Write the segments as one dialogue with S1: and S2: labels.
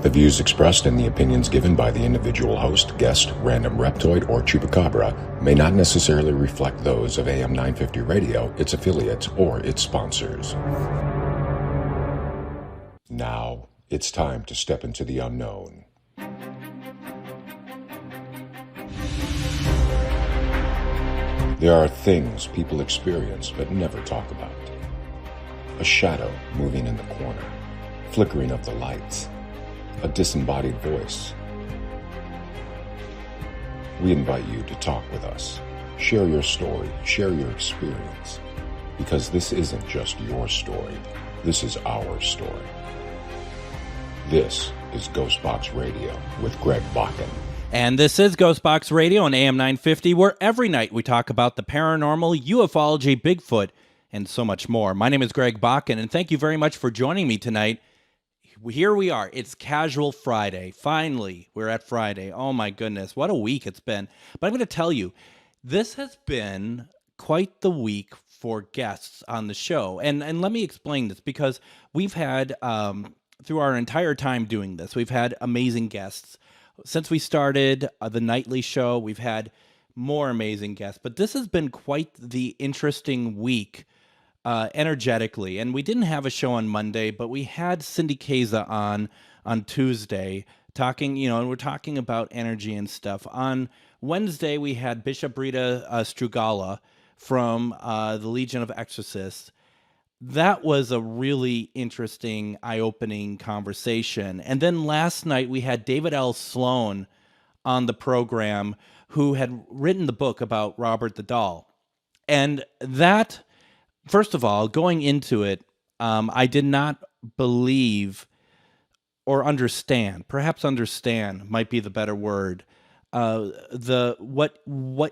S1: The views expressed and the opinions given by the individual host, guest, random reptoid, or chupacabra may not necessarily reflect those of AM 950 Radio, its affiliates, or its sponsors. Now, it's time to step into the unknown. There are things people experience but never talk about. A shadow moving in the corner, flickering of the lights, a disembodied voice. We invite you to talk with us. Share your story, share your experience, because this isn't just your story, this is our story. This is GhostBox Radio with Greg Bakken.
S2: And this is GhostBox Radio on AM 950, where every night we talk about the paranormal, ufology, Bigfoot, and so much more. My name is Greg Bakken, and thank you very much for joining me tonight. Here we are. It's Casual Friday. Finally, we're at Friday. Oh my goodness, what a week it's been. But I'm going to tell you, this has been quite the week for guests on the show. And let me explain this, because we've had, through our entire time doing this, we've had amazing guests. Since we started the nightly show, we've had more amazing guests. But this has been quite the interesting week. Energetically, and we didn't have a show on Monday, but we had Cindy Keza on Tuesday talking, and we're talking about energy and stuff. On Wednesday, we had Bishop Rita Strugala from the Legion of Exorcists. That was a really interesting, eye-opening conversation. And then last night, we had David L. Sloan on the program, who had written the book about Robert the Doll. And that, first of all, going into it, I did not believe or understand. Perhaps understand might be the better word. What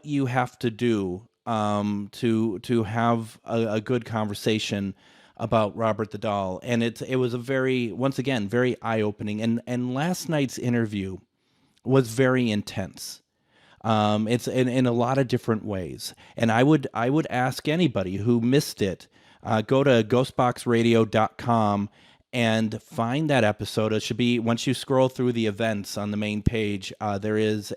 S2: you have to do to have a good conversation about Robert the Doll, and it was a very, once again, very eye opening. And last night's interview was very intense. It's in a lot of different ways. And I would ask anybody who missed it, go to ghostboxradio.com and find that episode. It should be, once you scroll through the events on the main page, there is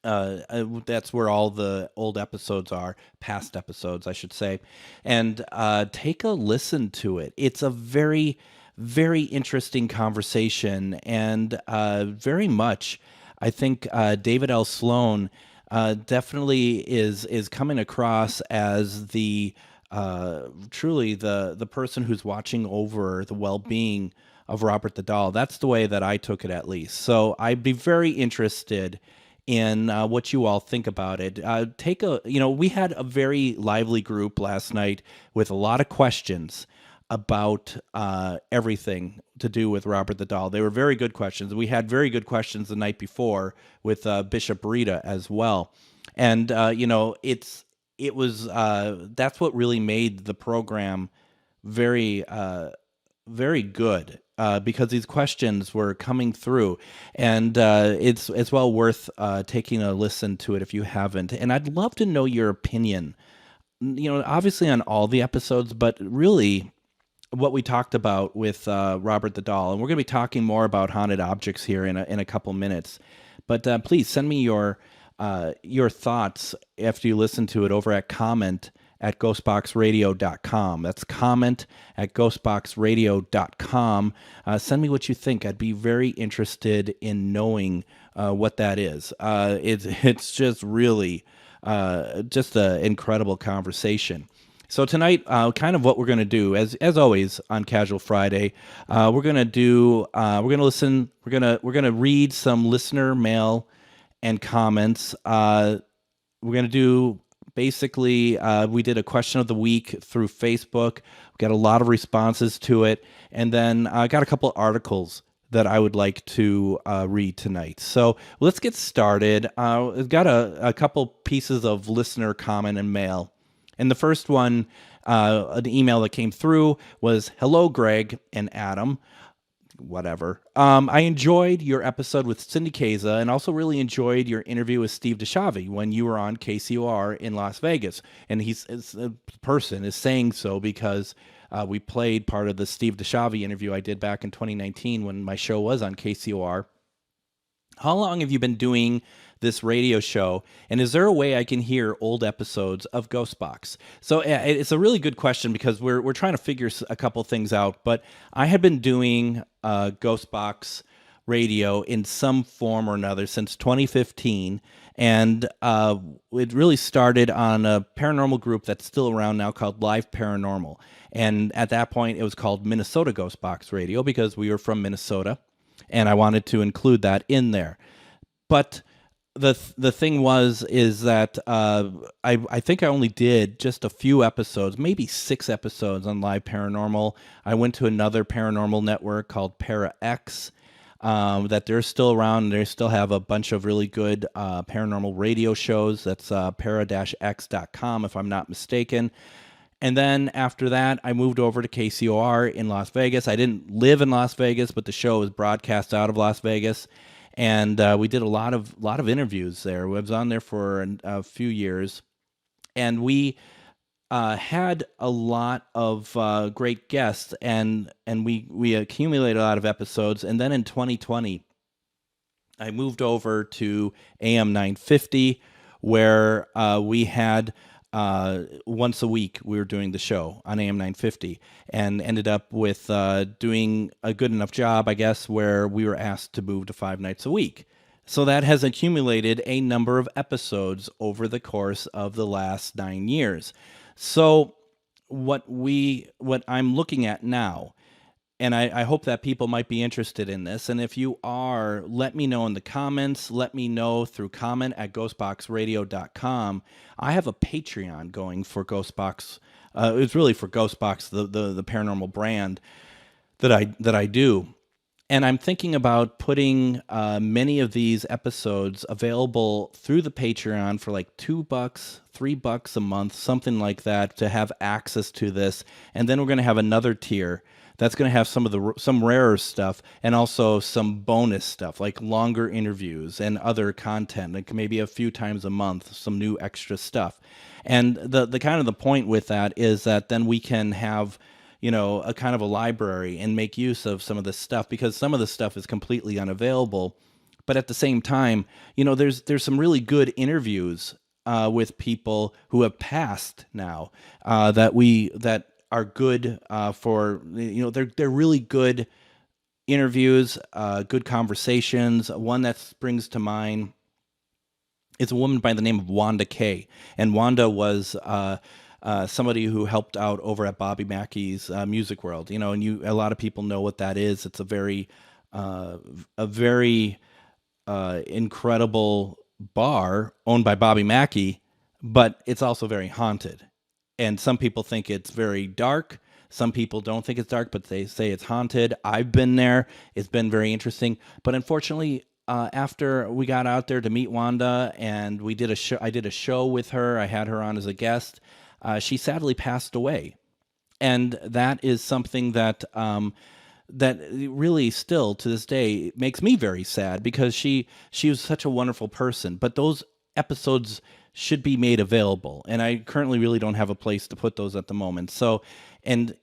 S2: that's where all the old episodes are, past episodes, I should say. And take a listen to it. It's a very, very interesting conversation, and very much, I think David L. Sloan definitely is coming across as the truly the person who's watching over the well-being of Robert the Doll. That's the way that I took it, at least. So I'd be very interested in what you all think about it. We had a very lively group last night with a lot of questions about everything to do with Robert the Doll. They were very good questions. We had very good questions the night before with Bishop Rita as well. And, that's what really made the program very, very good, because these questions were coming through, and it's well worth taking a listen to it if you haven't. And I'd love to know your opinion, obviously on all the episodes, but really what we talked about with Robert the Doll. And we're going to be talking more about haunted objects here in a couple minutes. But please send me your thoughts after you listen to it over at comment@ghostboxradio.com. That's comment@ghostboxradio.com. Send me what you think. I'd be very interested in knowing what that is. It's just really just an incredible conversation. So tonight, kind of what we're going to do, as always on Casual Friday, we're going to read some listener mail and comments. We're going to do, basically, we did a question of the week through Facebook. We got a lot of responses to it, and then I got a couple articles that I would like to read tonight. So let's get started. We've got a couple pieces of listener comment and mail. And the first one, an email that came through was, "Hello, Greg and Adam." Whatever. I enjoyed your episode with Cindy Keza, and also really enjoyed your interview with Steve DeShavi when you were on KCOR in Las Vegas. And the person is saying so because We played part of the Steve DeShavi interview I did back in 2019 when my show was on KCOR. How long have you been doing this radio show? And is there a way I can hear old episodes of GhostBox? So it's a really good question because we're trying to figure a couple things out. But I had been doing GhostBox radio in some form or another since 2015. And it really started on a paranormal group that's still around now called Live Paranormal. And at that point, it was called Minnesota Ghostbox Radio because we were from Minnesota. And I wanted to include that in there. But the thing is that I think I only did just a few episodes, maybe 6 episodes on Live Paranormal. I went to another paranormal network called ParaX, that they're still around. They still have a bunch of really good paranormal radio shows. That's para-x.com, if I'm not mistaken. And then after that, I moved over to KCOR in Las Vegas. I didn't live in Las Vegas, but the show was broadcast out of Las Vegas. And we did a lot of interviews there. I was on there for a few years. And we had a lot of great guests, and we accumulated a lot of episodes. And then in 2020, I moved over to AM 950, where we had once a week we were doing the show on AM 950, and ended up with doing a good enough job, I guess, where we were asked to move to 5 nights a week. So that has accumulated a number of episodes over the course of the last 9 years. So what I'm looking at now, and I hope that people might be interested in this. And if you are, let me know in the comments. Let me know through comment at ghostboxradio.com. I have a Patreon going for GhostBox. It's really for GhostBox, the paranormal brand that I do. And I'm thinking about putting many of these episodes available through the Patreon for like $2, $3 a month, something like that, to have access to this. And then we're going to have another tier that's going to have some rarer stuff, and also some bonus stuff like longer interviews and other content, like maybe a few times a month, some new extra stuff. And the kind of the point with that is that then we can have, a kind of a library and make use of some of this stuff, because some of the stuff is completely unavailable. But at the same time, there's some really good interviews with people who have passed now that are good for, they're really good interviews, good conversations. One that springs to mind is a woman by the name of Wanda Kay. And Wanda was somebody who helped out over at Bobby Mackey's Music World, and a lot of people know what that is. It's a very incredible bar owned by Bobby Mackey, but it's also very haunted. And some people think it's very dark. Some people don't think it's dark, but they say it's haunted. I've been there. It's been very interesting. But unfortunately, after we got out there to meet Wanda and we did a show, I did a show with her. I had her on as a guest. She sadly passed away. And that is something that that really still to this day makes me very sad, because she was such a wonderful person. But those episodes should be made available, and I currently really don't have a place to put those at the moment. So, and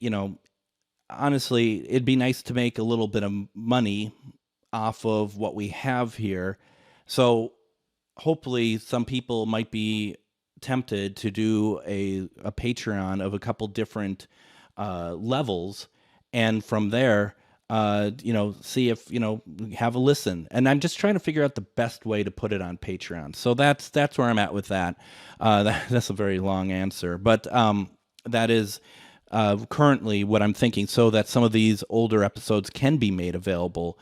S2: honestly, it'd be nice to make a little bit of money off of what we have here. So hopefully some people might be tempted to do a Patreon of a couple different levels, and from there see if, have a listen. And I'm just trying to figure out the best way to put it on Patreon. So that's where I'm at with that. That's a very long answer, but that is currently what I'm thinking, so that some of these older episodes can be made available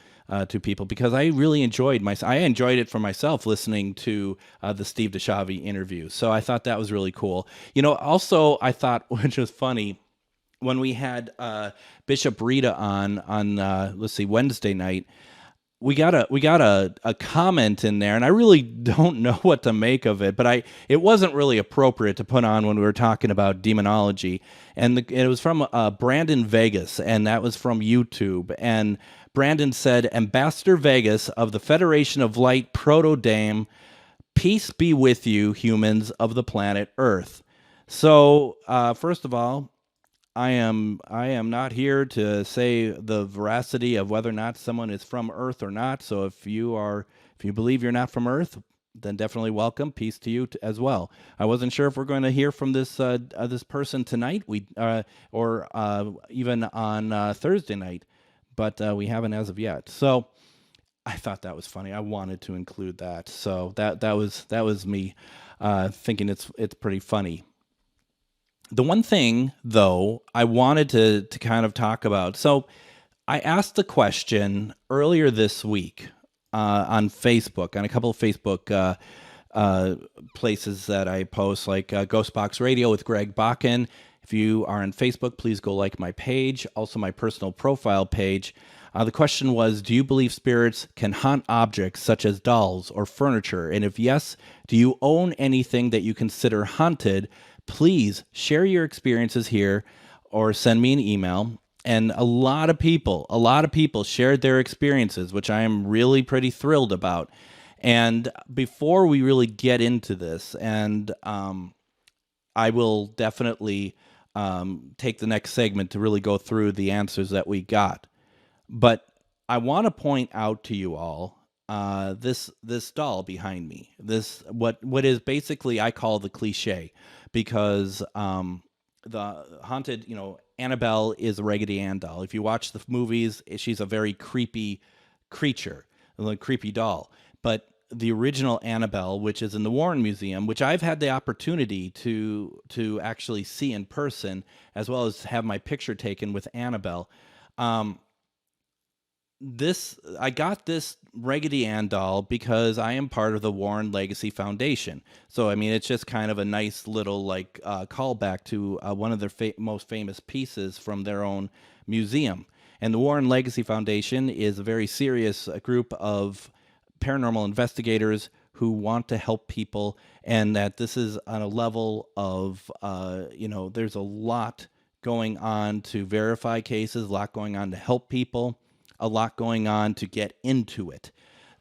S2: to people, because I really enjoyed it for myself, listening to the Steve DeShavi interview. So I thought that was really cool. Also I thought, which was funny, when we had Bishop Rita on Wednesday night, we got a comment in there, and I really don't know what to make of it, but it wasn't really appropriate to put on when we were talking about demonology, and it was from Brandon Vegas, and that was from YouTube. And Brandon said, "Ambassador Vegas of the Federation of Light Proto-Dame, peace be with you, humans of the planet Earth." So first of all, I am not here to say the veracity of whether or not someone is from Earth or not. So if you believe you're not from Earth, then definitely welcome. Peace to you as well. I wasn't sure if we're going to hear from this person tonight. Or even on Thursday night, but we haven't as of yet. So I thought that was funny. I wanted to include that. So that was me thinking it's pretty funny. The one thing, though, I wanted to kind of talk about. So I asked the question earlier this week on Facebook, on a couple of Facebook places that I post, like GhostBox Radio with Greg Bakken. If you are on Facebook, please go like my page, also my personal profile page. The question was, do you believe spirits can haunt objects such as dolls or furniture? And if yes, do you own anything that you consider haunted? Please share your experiences here or send me an email. And a lot of people shared their experiences, which I am really pretty thrilled about. And before we really get into this, and I will definitely take the next segment to really go through the answers that we got. But I want to point out to you all this doll behind me. This what is basically I call the cliche, because the haunted, Annabelle is a Raggedy Ann doll. If you watch the movies, she's a very creepy creature, a creepy doll. But the original Annabelle, which is in the Warren Museum, which I've had the opportunity to actually see in person, as well as have my picture taken with Annabelle. I got this Raggedy Ann doll because I am part of the Warren Legacy Foundation. So I mean, it's just kind of a nice little callback to one of their most famous pieces from their own museum. And the Warren Legacy Foundation is a very serious group of paranormal investigators who want to help people, and that this is on a level of there's a lot going on to verify cases, a lot going on to help people, a lot going on to get into it.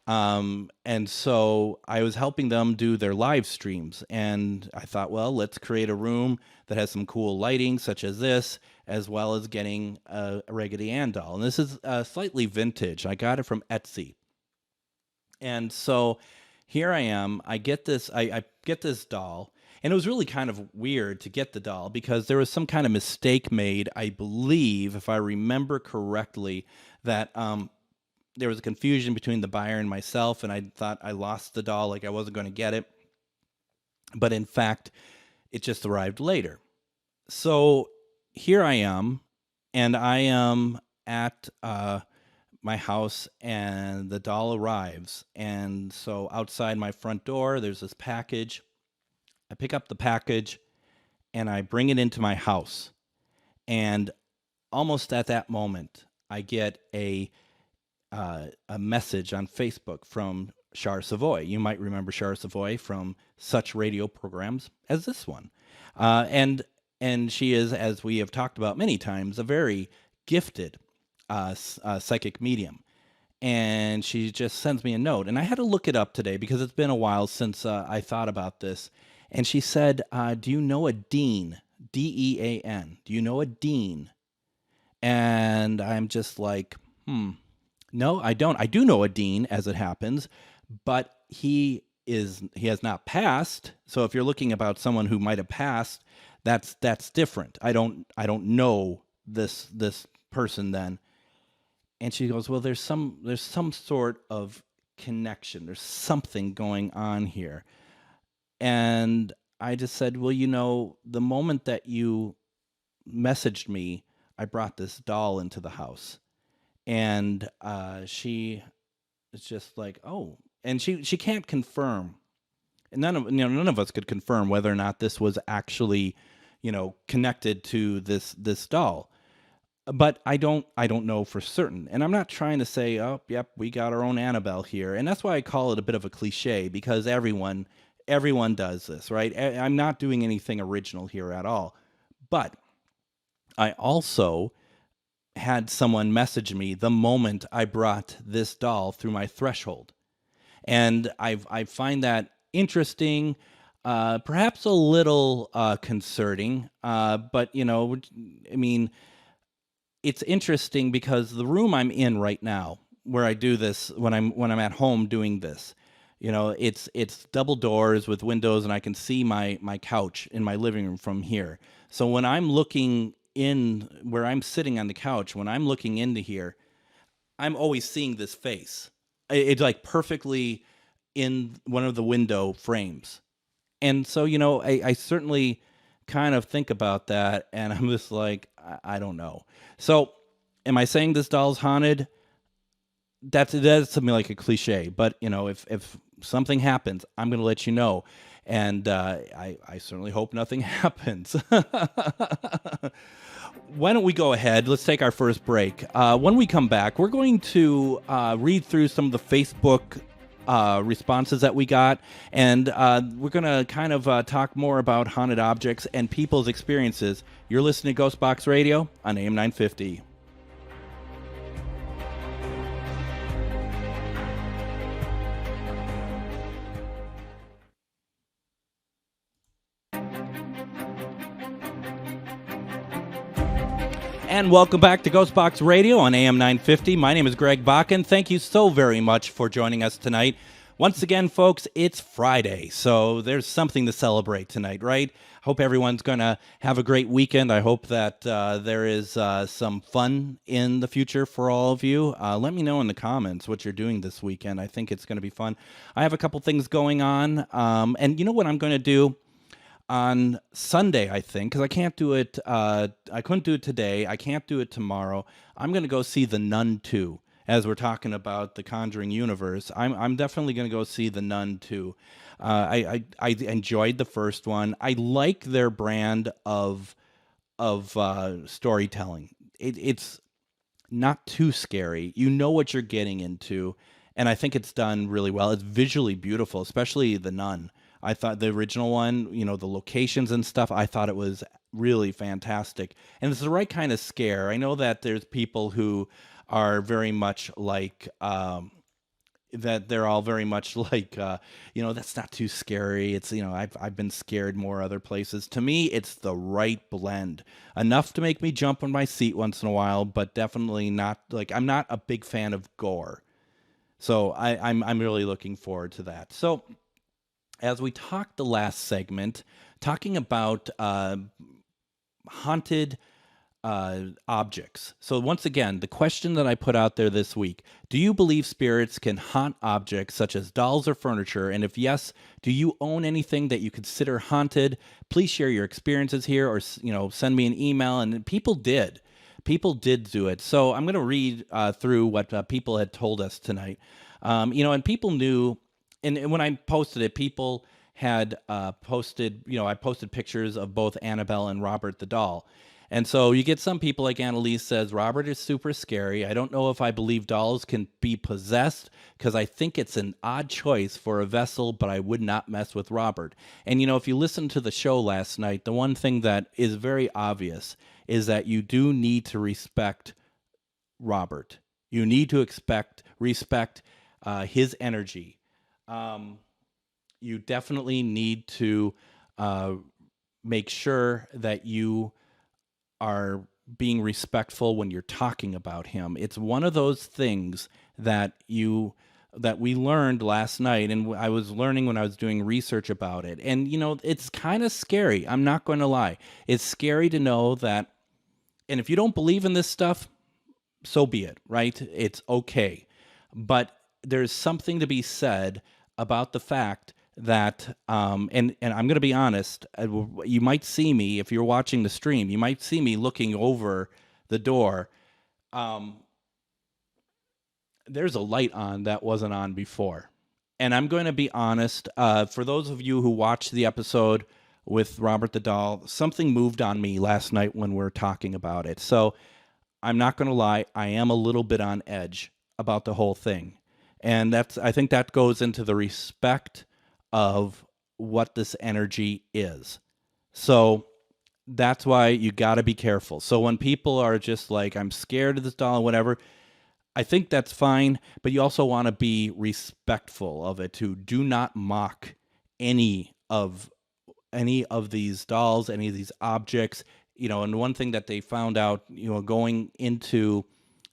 S2: And so I was helping them do their live streams, and I thought, well, let's create a room that has some cool lighting such as this, as well as getting a Raggedy Ann doll. And this is slightly vintage. I got it from Etsy. And so here I am. I get this doll, and it was really kind of weird to get the doll because there was some kind of mistake made, I believe, if I remember correctly, that there was a confusion between the buyer and myself, and I thought I lost the doll, like I wasn't going to get it. But in fact, it just arrived later. So here I am, and I am at my house, and the doll arrives. And so outside my front door, there's this package. I pick up the package, and I bring it into my house. And almost at that moment, I get a message on Facebook from Char Savoy. You might remember Char Savoy from such radio programs as this one. And she is, as we have talked about many times, a very gifted psychic medium. And she just sends me a note. And I had to look it up today because it's been a while since I thought about this. And she said, do you know a Dean? D-E-A-N. Do you know a Dean? And I'm just like, no, I don't. I do know a Dean, as it happens, but he has not passed. So if you're looking about someone who might have passed, that's different. I don't know this person then. And she goes, well, there's some sort of connection. There's something going on here. And I just said, well, the moment that you messaged me, I brought this doll into the house. And she is just like, oh, and she can't confirm. And none of us could confirm whether or not this was actually, connected to this doll. But I don't know for certain. And I'm not trying to say, oh, yep, we got our own Annabelle here. And that's why I call it a bit of a cliche, because everyone does this, right? I'm not doing anything original here at all. But I also had someone message me the moment I brought this doll through my threshold. And I find that interesting. perhaps a little concerning. But I mean, it's interesting because the room I'm in right now, where I do this when I'm at home doing this, it's double doors with windows, and I can see my couch in my living room from here. So when I'm looking in where I'm sitting on the couch, when I'm looking into here, I'm always seeing this face. It's like perfectly in one of the window frames. And so, I certainly kind of think about that, and I'm just like, I don't know. So, am I saying this doll's haunted? That's something like a cliche, but if something happens, I'm going to let you know, and I certainly hope nothing happens. Why don't we go ahead? Let's take our first break. When we come back, we're going to read through some of the Facebook responses that we got, and we're going to kind of talk more about haunted objects and people's experiences. You're listening to GhostBox Radio on AM 950. And welcome back to GhostBox Radio on AM 950. My name is Greg Bakken. Thank you so very much for joining us tonight. Once again, folks, it's Friday, so there's something to celebrate tonight, right? Hope everyone's going to have a great weekend. I hope that there is some fun in the future for all of you. Let me know in the comments what you're doing this weekend. I think it's going to be fun. I have a couple things going on, and you know what I'm going to do? On Sunday, I think, because I can't do it. I couldn't do it today. I can't do it tomorrow. I'm going to go see The Nun 2. As we're talking about the Conjuring universe, I'm definitely going to go see The Nun 2. I enjoyed the first one. I like their brand of storytelling. It's not too scary. You know what you're getting into, and I think it's done really well. It's visually beautiful, especially The Nun. I thought the original one, the locations and stuff, I thought it was really fantastic. And it's the right kind of scare. I know that there's people who are very much like that they're all very much like that's not too scary. It's I've been scared more other places. To me, it's the right blend. Enough to make me jump on my seat once in a while, but definitely not like I'm not a big fan of gore. So I'm really looking forward to that. So as we talked the last segment, talking about haunted objects. So once again, the question that I put out there this week, do you believe spirits can haunt objects such as dolls or furniture? And if yes, do you own anything that you consider haunted? Please share your experiences here, or send me an email. And people did do it. So I'm going to read through what people had told us tonight. And people knew. And when I posted it, people had posted, I posted pictures of both Annabelle and Robert the doll. And so you get some people like Annalise says, Robert is super scary. I don't know if I believe dolls can be possessed because I think it's an odd choice for a vessel, but I would not mess with Robert. And, if you listen to the show last night, the one thing that is very obvious is that you do need to respect Robert. You need to respect his energy. You definitely need to make sure that you are being respectful when you're talking about him. It's one of those things that we learned last night, and I was learning when I was doing research about it. And it's kind of scary. I'm not going to lie. It's scary to know that. And if you don't believe in this stuff, so be it, right? It's okay. But there's something to be said about the fact that, and I'm going to be honest, you might see me, if you're watching the stream, you might see me looking over the door. There's a light on that wasn't on before. And I'm going to be honest, for those of you who watched the episode with Robert the doll, something moved on me last night when we were talking about it. So I'm not going to lie, I am a little bit on edge about the whole thing. And I think that goes into the respect of what this energy is. So that's why you got to be careful. So when people are just like, I'm scared of this doll or whatever, I think that's fine, but you also want to be respectful of it too. Do not mock any of any of these dolls, any of these objects, and one thing that they found out, going into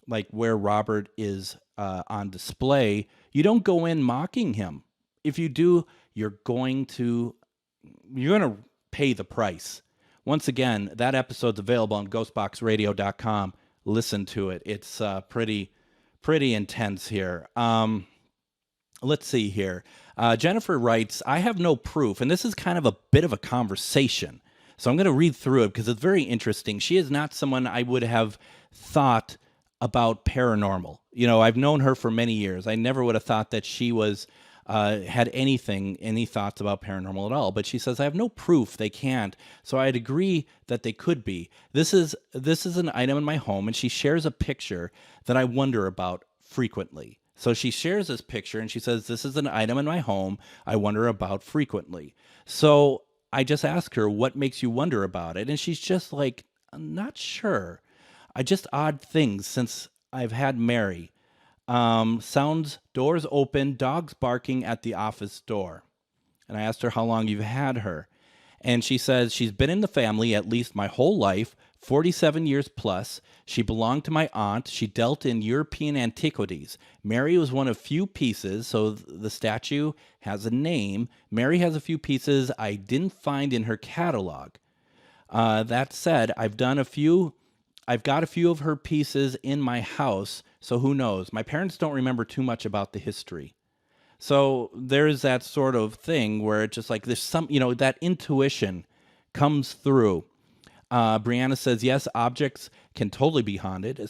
S2: like where Robert is on display, you don't go in mocking him. If you do, you're going to pay the price. Once again, that episode's available on ghostboxradio.com. Listen to it. It's pretty intense here. Let's see here. Jennifer writes, I have no proof, and this is kind of a bit of a conversation. So I'm going to read through it because it's very interesting. She is not someone I would have thought about paranormal. I've known her for many years. I never would have thought that she was had any thoughts about paranormal at all. But she says, I have no proof they can't. So I'd agree that they could be. This is an item in my home, and she shares a picture that I wonder about frequently. So she shares this picture and she says, this is an item in my home I wonder about frequently. So I just ask her, what makes you wonder about it? And she's just like, I'm not sure. Just odd things since I've had Mary. Sounds, doors open, dogs barking at the office door. And I asked her how long you've had her. And she says she's been in the family at least my whole life, 47 years plus. She belonged to my aunt. She dealt in European antiquities. Mary was one of few pieces, so the statue has a name. Mary has a few pieces I didn't find in her catalog. That said, I've got a few of her pieces in my house, so who knows? My parents don't remember too much about the history. So there's that sort of thing where it's just like there's some, that intuition comes through. Brianna says, yes, objects can totally be haunted,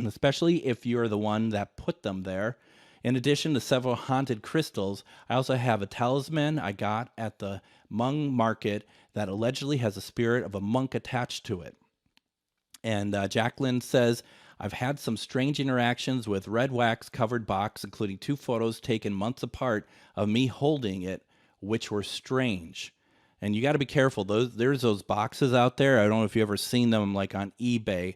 S2: especially if you're the one that put them there. In addition to several haunted crystals, I also have a talisman I got at the Hmong market that allegedly has a spirit of a monk attached to it. And Jacqueline says, I've had some strange interactions with red wax covered box, including 2 photos taken months apart of me holding it, which were strange. And you got to be careful. There's those boxes out there. I don't know if you've ever seen them like on eBay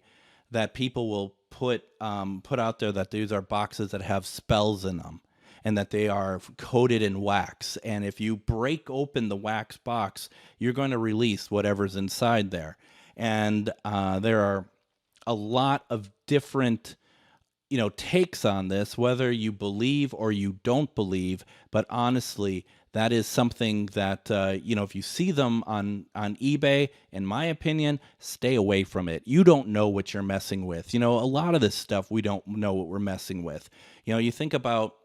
S2: that people will put out there that these are boxes that have spells in them and that they are coated in wax. And if you break open the wax box, you're going to release whatever's inside there. And there are a lot of different, takes on this, whether you believe or you don't believe. But honestly, that is something that, if you see them on eBay, in my opinion, stay away from it. You don't know what you're messing with. A lot of this stuff, we don't know what we're messing with. You think about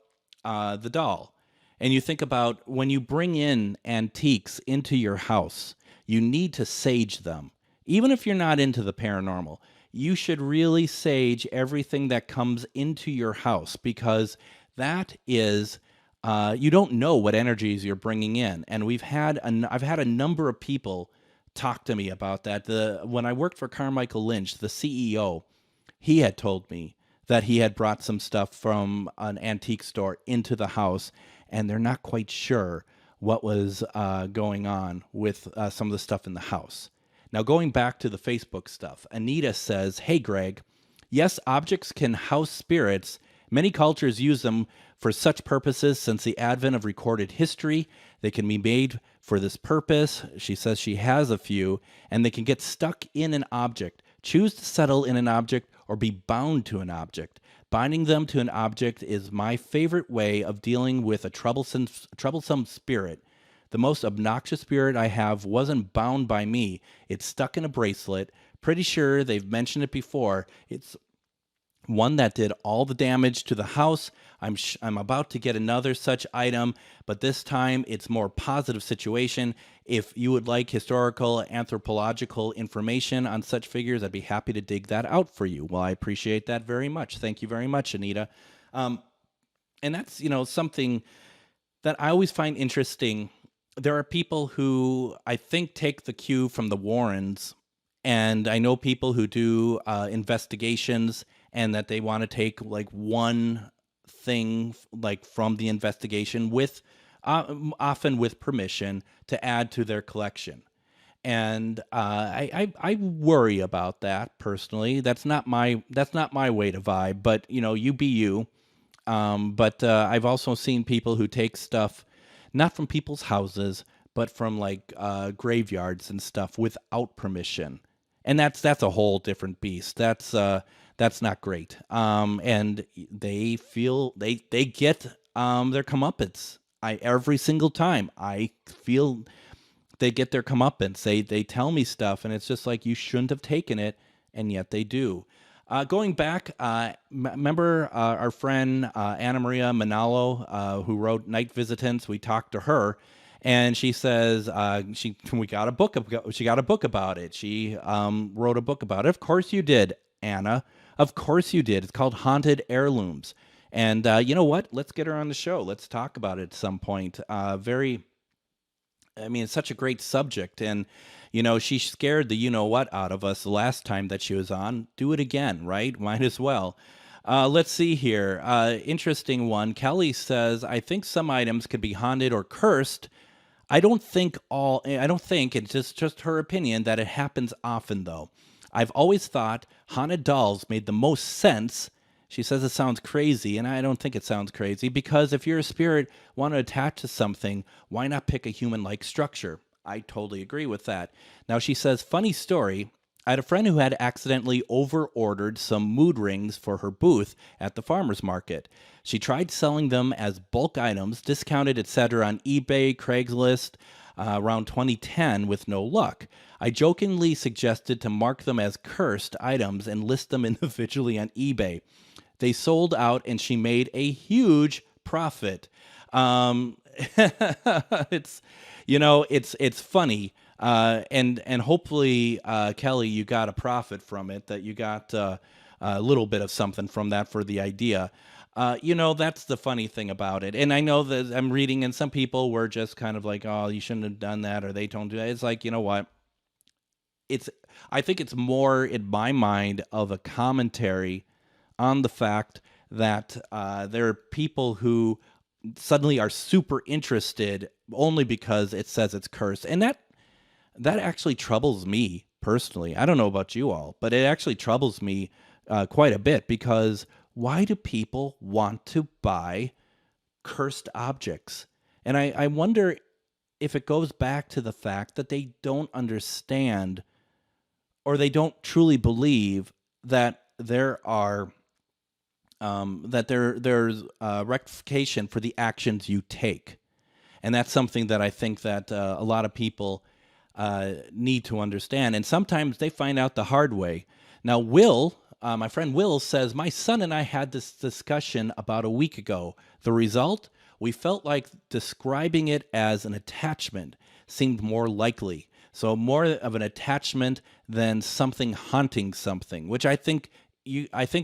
S2: the doll, and you think about when you bring in antiques into your house, you need to sage them. Even if you're not into the paranormal, you should really sage everything that comes into your house, because that is, you don't know what energies you're bringing in. And I've had a number of people talk to me about that. When I worked for Carmichael Lynch, the CEO, he had told me that he had brought some stuff from an antique store into the house, and they're not quite sure what was going on with some of the stuff in the house. Now, going back to the Facebook stuff, Anita says, hey, Greg, yes, objects can house spirits. Many cultures use them for such purposes since the advent of recorded history. They can be made for this purpose. She says she has a few, and they can get stuck in an object, choose to settle in an object, or be bound to an object. Binding them to an object is my favorite way of dealing with a troublesome spirit. The most obnoxious spirit I have wasn't bound by me. It's stuck in a bracelet. Pretty sure they've mentioned it before. It's one that did all the damage to the house. I'm about to get another such item, but this time it's more positive situation. If you would like historical, anthropological information on such figures, I'd be happy to dig that out for you. Well, I appreciate that very much. Thank you very much, Anita. And that's, something that I always find interesting. There are people who I think take the cue from the Warrens, and I know people who do investigations, and that they want to take like one thing like from the investigation with often with permission to add to their collection. And I worry about that personally. That's not my way to vibe, but you be you. But I've also seen people who take stuff not from people's houses, but from like graveyards and stuff without permission, and that's a whole different beast. That's not great. And they feel they get their comeuppance. I every single time I feel they get their comeuppance. They tell me stuff, and it's just like you shouldn't have taken it, and yet they do. Going back, remember our friend Anna Maria Manalo, who wrote Night Visitants. We talked to her, and she says we got a book. She got a book about it. She wrote a book about it. Of course you did, Anna. Of course you did. It's called Haunted Heirlooms. And you know what? Let's get her on the show. Let's talk about it at some point. I mean, it's such a great subject. And, she scared the what out of us the last time that she was on. Do it again, right? Might as well. Let's see here. Interesting one. Kelly says, I think some items could be haunted or cursed. I don't think, it's just her opinion, that it happens often, though. I've always thought haunted dolls made the most sense. She says it sounds crazy, and I don't think it sounds crazy, because if you're a spirit, want to attach to something, why not pick a human-like structure? I totally agree with that. Now, she says, funny story, I had a friend who had accidentally over-ordered some mood rings for her booth at the farmer's market. She tried selling them as bulk items, discounted, etc. on eBay, Craigslist, around 2010 with no luck. I jokingly suggested to mark them as cursed items and list them individually on eBay. They sold out, and she made a huge profit. It's it's funny, and hopefully, Kelly, you got a profit from it. That you got a little bit of something from that for the idea. That's the funny thing about it. And I know that I'm reading, and some people were just kind of like, "Oh, you shouldn't have done that," or "They don't do that." It's like, you know what? I think it's more in my mind of a commentary on the fact that there are people who suddenly are super interested only because it says it's cursed, and that actually troubles me personally. I don't know about you all, but it actually troubles me quite a bit, because why do people want to buy cursed objects? And I wonder if it goes back to the fact that they don't understand, or they don't truly believe that there are there's rectification for the actions you take. And that's something that I think that a lot of people need to understand. And sometimes they find out the hard way. Now, Will, my friend Will, says, my son and I had this discussion about a week ago. The result? We felt like describing it as an attachment seemed more likely. So more of an attachment than something haunting something, which I think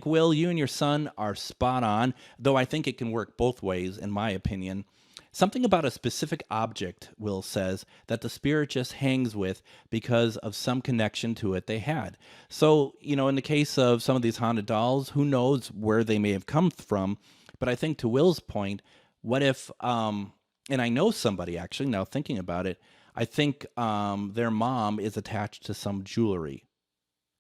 S2: Will, you and your son are spot on, though I think it can work both ways, in my opinion. Something about a specific object, Will says, that the spirit just hangs with because of some connection to it they had. So, in the case of some of these haunted dolls, who knows where they may have come from? But I think, to Will's point, what if, and I know somebody, actually, now thinking about it, I think their mom is attached to some jewelry,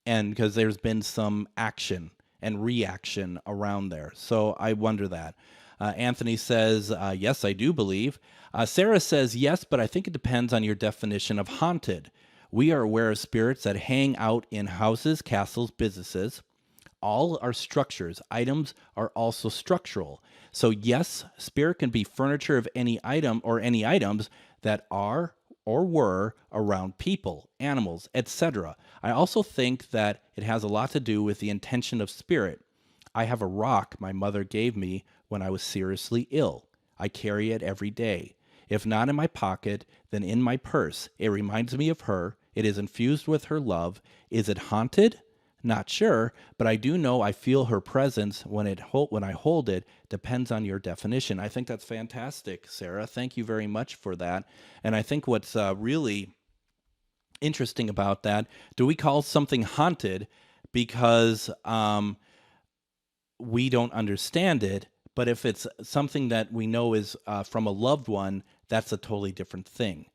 S2: and because there's been some action and reaction around there. So I wonder that. Anthony says, yes, I do believe. Sarah says, yes, but I think it depends on your definition of haunted. We are aware of spirits that hang out in houses, castles, businesses. All are structures. Items are also structural. So yes, spirit can be furniture of any item or any items that are or were around people, animals, etc. I also think that it has a lot to do with the intention of spirit. I have a rock my mother gave me when I was seriously ill. I carry it every day. If not in my pocket, then in my purse. It reminds me of her. It is infused with her love. Is it haunted? Not sure, but I do know I feel her presence when I hold it. Depends on your definition. I think that's fantastic, Sarah. Thank you very much for that. And I think what's really interesting about that, do we call something haunted because we don't understand it? But if it's something that we know is from a loved one, that's a totally different thing.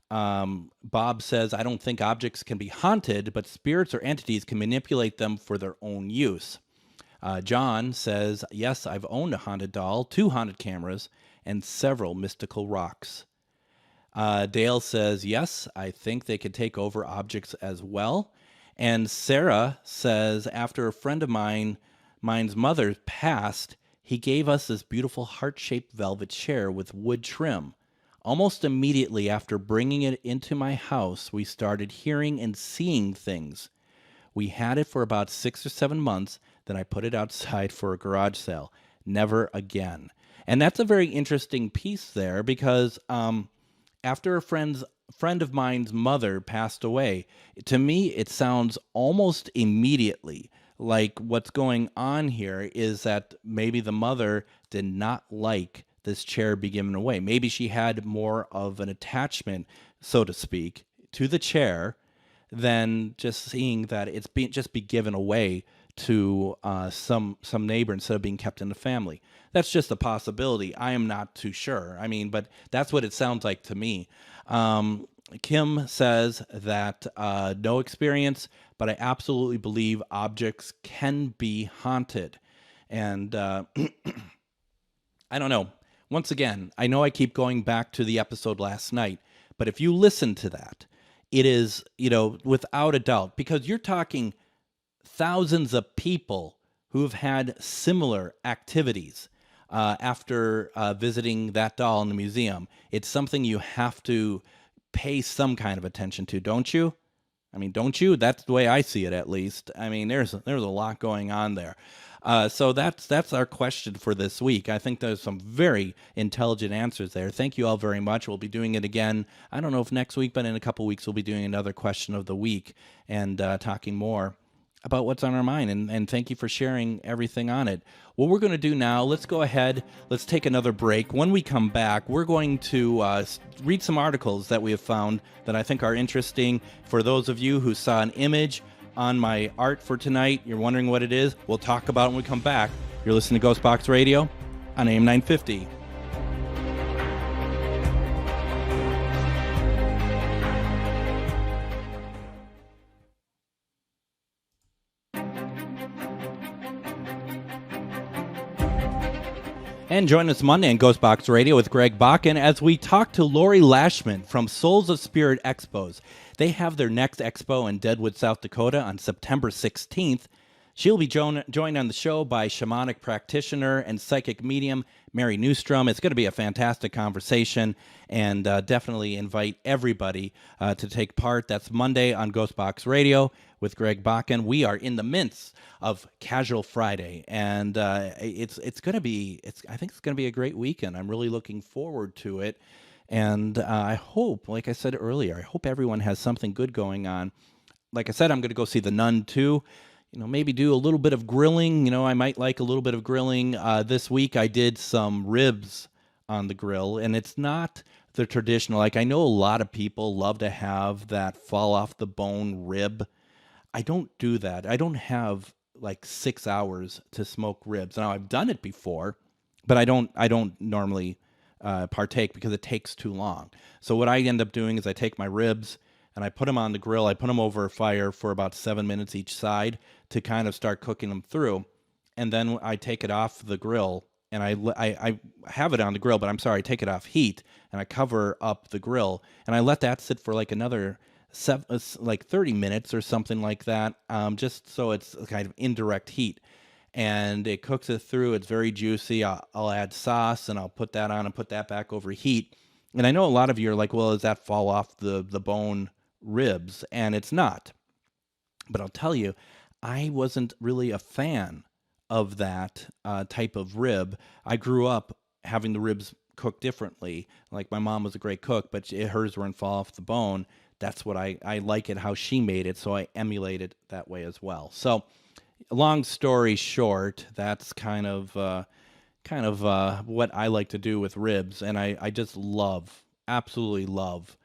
S2: Bob says, I don't think objects can be haunted, but spirits or entities can manipulate them for their own use. John says, yes, I've owned a haunted doll, 2 haunted cameras, and several mystical rocks. Dale says, yes, I think they could take over objects as well. And Sarah says, after a friend of mine's mother passed, he gave us this beautiful heart-shaped velvet chair with wood trim. Almost immediately after bringing it into my house, we started hearing and seeing things. We had it for about 6 or 7 months. Then I put it outside for a garage sale. Never again. And that's a very interesting piece there because after a friend of mine's mother passed away, to me it sounds almost immediately like what's going on here is that maybe the mother did not like this chair be given away. Maybe she had more of an attachment, so to speak, to the chair than just seeing that it's just be given away to some neighbor instead of being kept in the family. That's just a possibility. I am not too sure. I mean, but that's what it sounds like to me. Kim says that no experience, but I absolutely believe objects can be haunted. And I don't know. Once again, I know I keep going back to the episode last night, but if you listen to that, it is, without a doubt, because you're talking thousands of people who have had similar activities after visiting that doll in the museum. It's something you have to pay some kind of attention to, don't you? I mean, don't you? That's the way I see it, at least. I mean, there's a lot going on there. So that's our question for this week. I think there's some very intelligent answers there. Thank you all very much. We'll be doing it again. I don't know if next week, but in a couple weeks we'll be doing another question of the week and talking more about what's on our mind. And thank you for sharing everything on it. What we're going to do now, let's go ahead. Let's take another break. When we come back, we're going to read some articles that we have found that I think are interesting. For those of you who saw an image on my art for tonight, you're wondering what it is, we'll talk about it when we come back. You're listening to GhostBox Radio on AM 950. And join us Monday on GhostBox Radio with Greg Bakken as we talk to Lori Lashman from Souls of Spirit Expos. They have their next expo in Deadwood, South Dakota on September 16th. She'll be joined on the show by shamanic practitioner and psychic medium Mary Newstrom. It's going to be a fantastic conversation, and definitely invite everybody to take part. That's Monday on GhostBox Radio with Greg Bakken. We are in the midst of Casual Friday, and it's going to be I think it's going to be a great weekend. I'm really looking forward to it, and I hope, like I said earlier, I hope everyone has something good going on. Like I said, I'm going to go see The Nun too. Maybe do a little bit of grilling. I might like a little bit of grilling. This week I did some ribs on the grill, and it's not the traditional. Like, I know a lot of people love to have that fall off the bone rib. I don't do that. I don't have like 6 hours to smoke ribs. Now, I've done it before, but I don't normally partake because it takes too long. So what I end up doing is I take my ribs and I put them on the grill. I put them over a fire for about 7 minutes each side to kind of start cooking them through. And then I take it off the grill, and I have it on the grill, but I'm sorry, I take it off heat, and I cover up the grill, and I let that sit for like another 30 minutes or something like that, just so it's kind of indirect heat. And it cooks it through. It's very juicy. I'll add sauce, and I'll put that on and put that back over heat. And I know a lot of you are like, well, does that fall off the bone ribs? And it's not. But I'll tell you, I wasn't really a fan of that type of rib. I grew up having the ribs cooked differently. Like, my mom was a great cook, but hers wouldn't fall off the bone. That's what I like it, how she made it, so I emulate it that way as well. So, long story short, that's kind of what I like to do with ribs, and I just absolutely love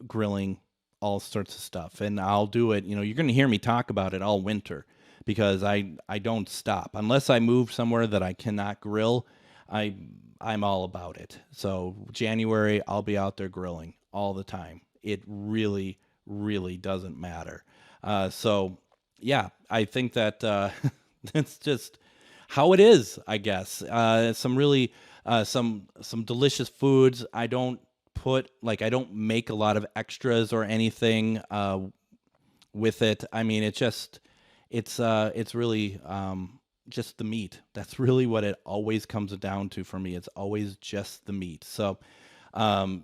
S2: grilling all sorts of stuff. And I'll do it, you're going to hear me talk about it all winter because I don't stop. Unless I move somewhere that I cannot grill, I'm all about it. So January, I'll be out there grilling all the time. It really, really doesn't matter. So yeah, I think that it's just how it is, I guess. Some really some delicious foods. I don't make a lot of extras or anything with it. I mean, it's really just the meat. That's really what it always comes down to for me. It's always just the meat. So I'm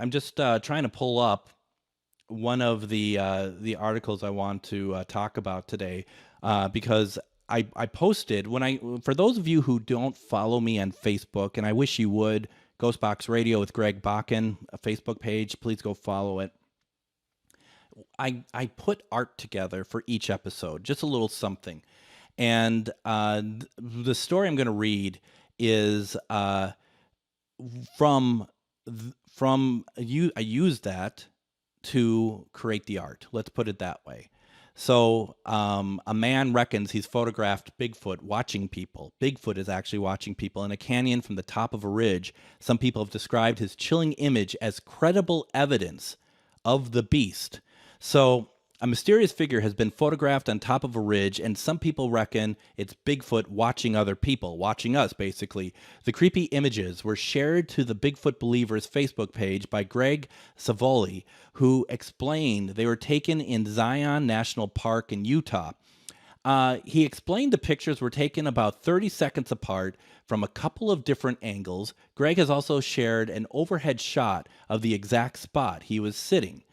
S2: just trying to pull up one of the articles I want to talk about today because I posted for those of you who don't follow me on Facebook, and I wish you would, GhostBox Radio with Greg Bakken, a Facebook page. Please go follow it. I put art together for each episode, just a little something. And the story I'm going to read is from you. I used that to create the art. Let's put it that way. So a man reckons he's photographed Bigfoot watching people. Bigfoot is actually watching people in a canyon from the top of a ridge. Some people have described his chilling image as credible evidence of the beast. So a mysterious figure has been photographed on top of a ridge, and some people reckon it's Bigfoot watching other people, watching us, basically. The creepy images were shared to the Bigfoot Believers Facebook page by Greg Savoli, who explained they were taken in Zion National Park in Utah. He explained the pictures were taken about 30 seconds apart from a couple of different angles. Greg has also shared an overhead shot of the exact spot he was sitting.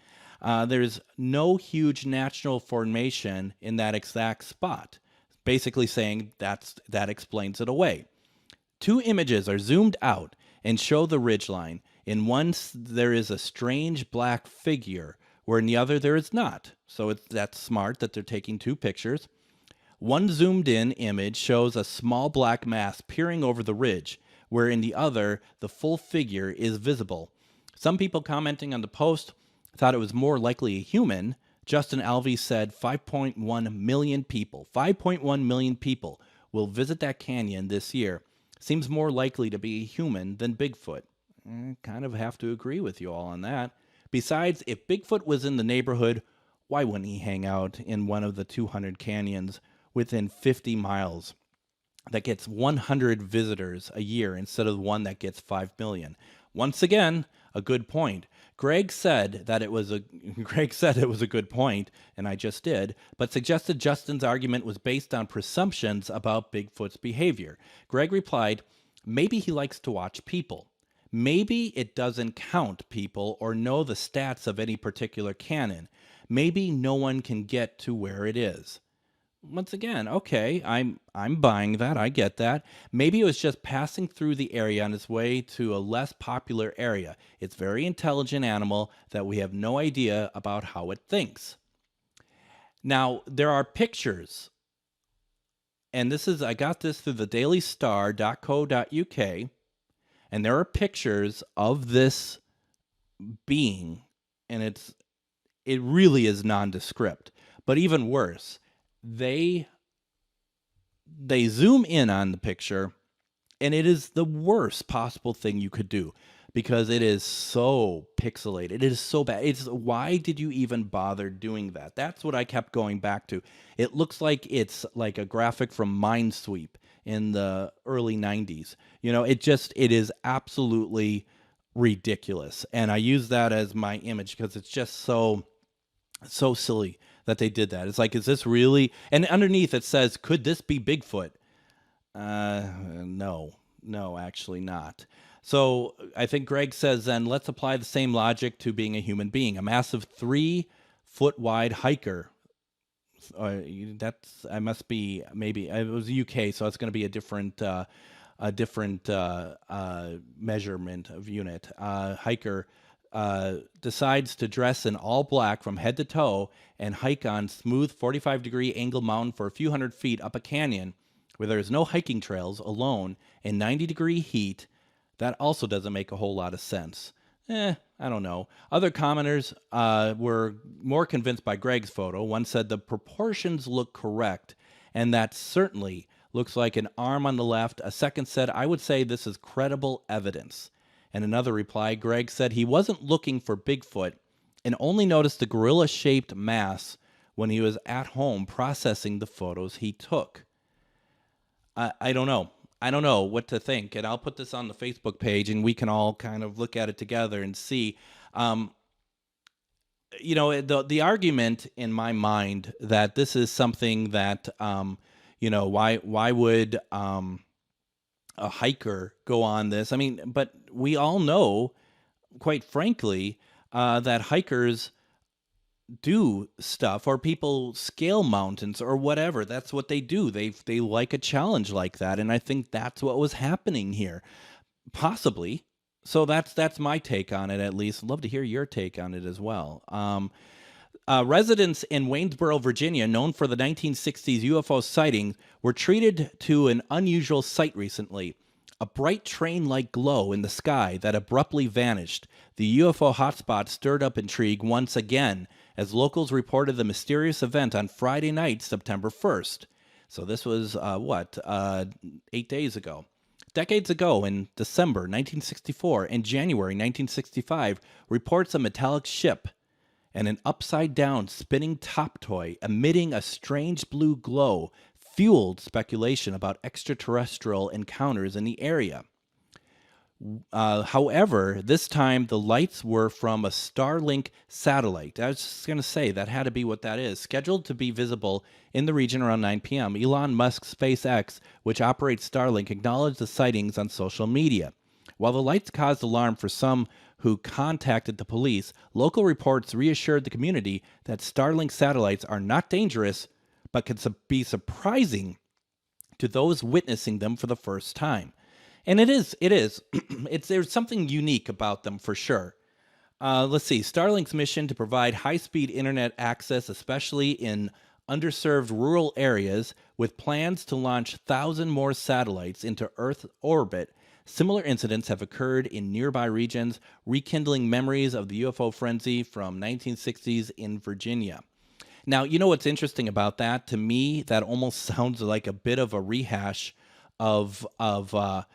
S2: There's no huge natural formation in that exact spot. Basically saying that explains it away. Two images are zoomed out and show the ridgeline. In one, there is a strange black figure, where in the other there is not. So that's smart that they're taking two pictures. One zoomed in image shows a small black mass peering over the ridge, where in the other, the full figure is visible. Some people commenting on the post thought it was more likely a human. Justin Alvey said 5.1 million people will visit that canyon this year. Seems more likely to be a human than Bigfoot. Kind of have to agree with you all on that. Besides, if Bigfoot was in the neighborhood, why wouldn't he hang out in one of the 200 canyons within 50 miles that gets 100 visitors a year instead of one that gets 5 million? Once again, a good point. Greg said it was a good point, and I just did, but suggested Justin's argument was based on presumptions about Bigfoot's behavior. Greg replied, maybe he likes to watch people. Maybe it doesn't count people or know the stats of any particular canyon. Maybe no one can get to where it is. Once again, okay, I'm buying that. I get that. Maybe it was just passing through the area on its way to a less popular area. It's a very intelligent animal that we have no idea about how it thinks. Now, there are pictures, and I got this through the dailystar.co.uk, and there are pictures of this being, and it really is nondescript. But even worse, they zoom in on the picture, and it is the worst possible thing you could do because it is so pixelated. It is so bad. Why did you even bother doing that? That's what I kept going back to. It looks like it's like a graphic from Minesweep in the early 90s. It is absolutely ridiculous. And I use that as my image because it's just so silly that they did that. It's like, is this really? And underneath it says, could this be Bigfoot? No, actually not. So I think Greg says then, let's apply the same logic to being a human being. A massive 3-foot wide hiker. It was UK, so it's going to be a different measurement of unit. Hiker decides to dress in all black from head to toe and hike on smooth 45-degree angle mountain for a few hundred feet up a canyon where there's no hiking trails, alone in 90-degree heat. That also doesn't make a whole lot of sense. I don't know. Other commenters were more convinced by Greg's photo. One said the proportions look correct, and that certainly looks like an arm on the left. A second said, I would say this is credible evidence. And another reply, Greg said he wasn't looking for Bigfoot and only noticed the gorilla-shaped mass when he was at home processing the photos he took. I don't know. I don't know what to think, and I'll put this on the Facebook page, and we can all kind of look at it together and see. Um, the argument in my mind that this is something that why would a hiker go on this? I mean, but we all know, quite frankly, that hikers do stuff, or people scale mountains or whatever. That's what they do. They like a challenge like that, and I think that's what was happening here, possibly. So that's my take on it, at least. Love to hear your take on it as well. Residents in Waynesboro, Virginia, known for the 1960s UFO sighting, were treated to an unusual sight recently. A bright train-like glow in the sky that abruptly vanished. The UFO hotspot stirred up intrigue once again as locals reported the mysterious event on Friday night, September 1st. So this was, 8 days ago. Decades ago, in December 1964 and January 1965, reports a metallic ship and an upside-down spinning top toy emitting a strange blue glow fueled speculation about extraterrestrial encounters in the area. However, this time the lights were from a Starlink satellite. I was just going to say that had to be what that is. Scheduled to be visible in the region around 9 p.m., Elon Musk's SpaceX, which operates Starlink, acknowledged the sightings on social media. While the lights caused alarm for some who contacted the police, local reports reassured the community that Starlink satellites are not dangerous, but can be surprising to those witnessing them for the first time. And it is. There's something unique about them for sure. Let's see. Starlink's mission to provide high-speed internet access, especially in underserved rural areas, with plans to launch 1,000 more satellites into Earth orbit. Similar incidents have occurred in nearby regions, rekindling memories of the UFO frenzy from 1960s in Virginia. Now, you know what's interesting about that? To me, that almost sounds like a bit of a rehash of what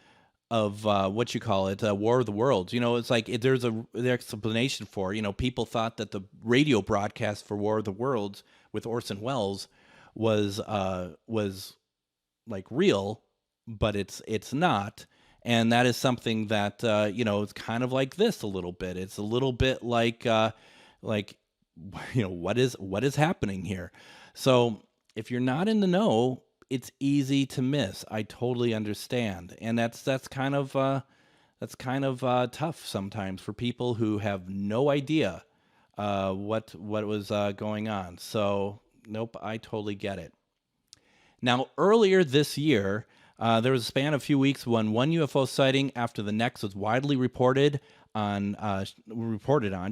S2: you call it, War of the Worlds. It's like there's an explanation for. People thought that the radio broadcast for War of the Worlds with Orson Welles was like real, but it's not. And that is something that it's kind of like this a little bit. It's a little bit like what is happening here. So if you're not in the know, it's easy to miss. I totally understand, and that's kind of tough sometimes for people who have no idea what was going on. So nope, I totally get it. Now, earlier this year, there was a span of a few weeks when one UFO sighting after the next was widely reported on.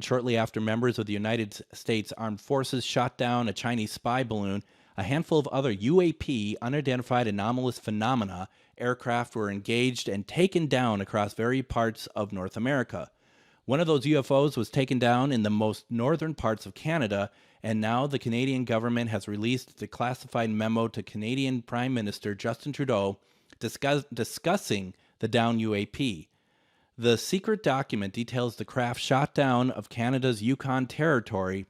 S2: Shortly after members of the United States Armed Forces shot down a Chinese spy balloon, a handful of other UAP, unidentified anomalous phenomena, aircraft were engaged and taken down across various parts of North America. One of those UFOs was taken down in the most northern parts of Canada, and now the Canadian government has released a declassified memo to Canadian Prime Minister Justin Trudeau discussing the down UAP. The secret document details the craft shot down of Canada's Yukon Territory,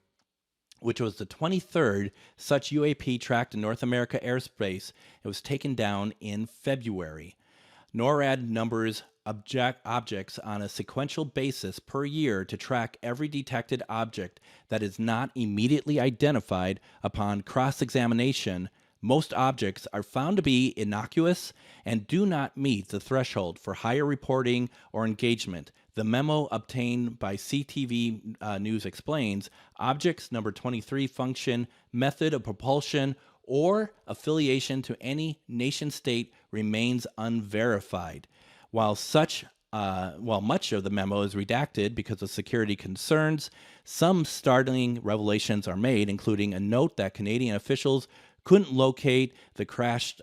S2: which was the 23rd such UAP tracked in North America airspace. It was taken down in February. NORAD numbers objects on a sequential basis per year to track every detected object that is not immediately identified upon cross-examination. Most objects are found to be innocuous and do not meet the threshold for higher reporting or engagement. The memo obtained by CTV News explains objects number 23 function, method of propulsion, or affiliation to any nation state remains unverified. While much of the memo is redacted because of security concerns, some startling revelations are made, including a note that Canadian officials couldn't locate the crashed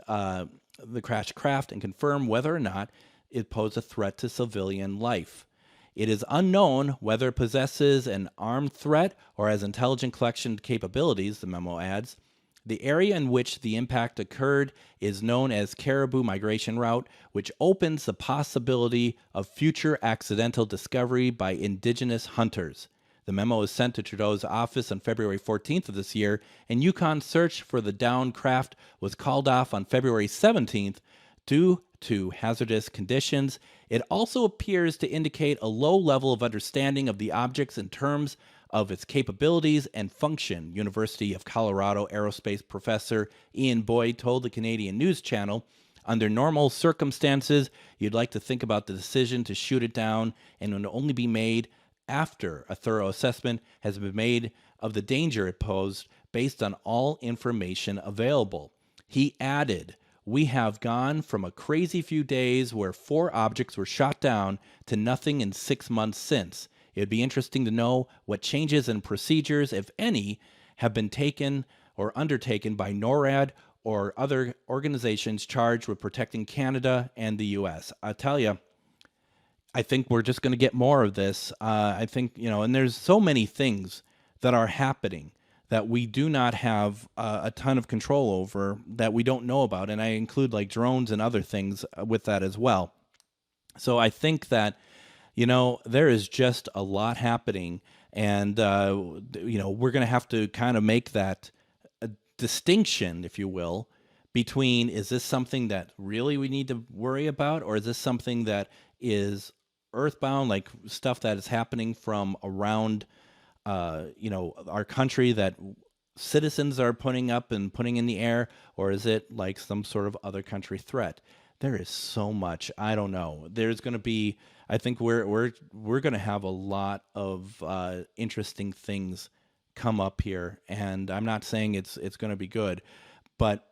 S2: craft and confirm whether or not it posed a threat to civilian life. It is unknown whether it possesses an armed threat or has intelligent collection capabilities, the memo adds. The area in which the impact occurred is known as Caribou Migration Route, which opens the possibility of future accidental discovery by indigenous hunters. The memo was sent to Trudeau's office on February 14th of this year, and Yukon's search for the downed craft was called off on February 17th due to hazardous conditions. It also appears to indicate a low level of understanding of the objects in terms of its capabilities and function, University of Colorado aerospace professor Ian Boyd told the Canadian News Channel. Under normal circumstances, you'd like to think about the decision to shoot it down, and it would only be made after a thorough assessment has been made of the danger it posed based on all information available. He added, "We have gone from a crazy few days where 4 objects were shot down to nothing in 6 months since. It would be interesting to know what changes and procedures, if any, have been taken or undertaken by NORAD or other organizations charged with protecting Canada and the U.S. I'll tell you, I think we're just going to get more of this. I think, and there's so many things that are happening that we do not have a ton of control over, that we don't know about. And I include like drones and other things with that as well. So I think that, there is just a lot happening. And, we're going to have to kind of make that distinction, if you will, between, is this something that really we need to worry about, or is this something that is earthbound, like stuff that is happening from around our country that citizens are putting up and putting in the air, or is it like some sort of other country threat? There is so much. I don't know. There's going to be, I think we're going to have a lot of interesting things come up here, and I'm not saying it's going to be good, but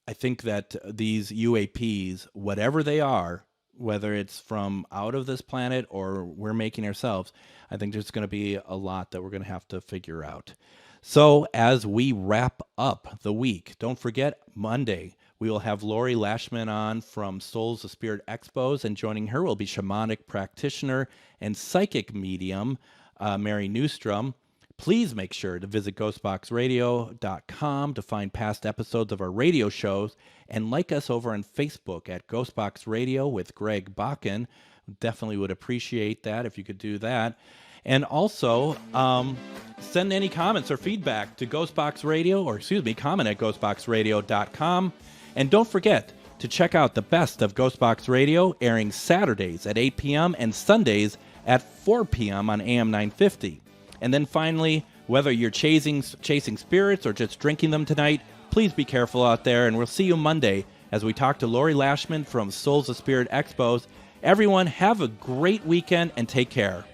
S2: I think that these UAPs, whatever they are, whether it's from out of this planet or we're making ourselves, I think there's going to be a lot that we're going to have to figure out. So as we wrap up the week, don't forget Monday, we will have Lori Lashman on from Souls of Spirit Expos, and joining her will be shamanic practitioner and psychic medium, Mary Newstrom. Please make sure to visit GhostBoxRadio.com to find past episodes of our radio shows, and like us over on Facebook at GhostBox Radio with Greg Bakken. Definitely would appreciate that if you could do that. And also, send any comments or feedback to comment at GhostBoxRadio.com. And don't forget to check out the best of Ghostbox Radio, airing Saturdays at 8 p.m. and Sundays at 4 p.m. on AM 950. And then finally, whether you're chasing spirits or just drinking them tonight, please be careful out there, and we'll see you Monday as we talk to Lori Lashman from Souls of Spirit Expos. Everyone, have a great weekend and take care.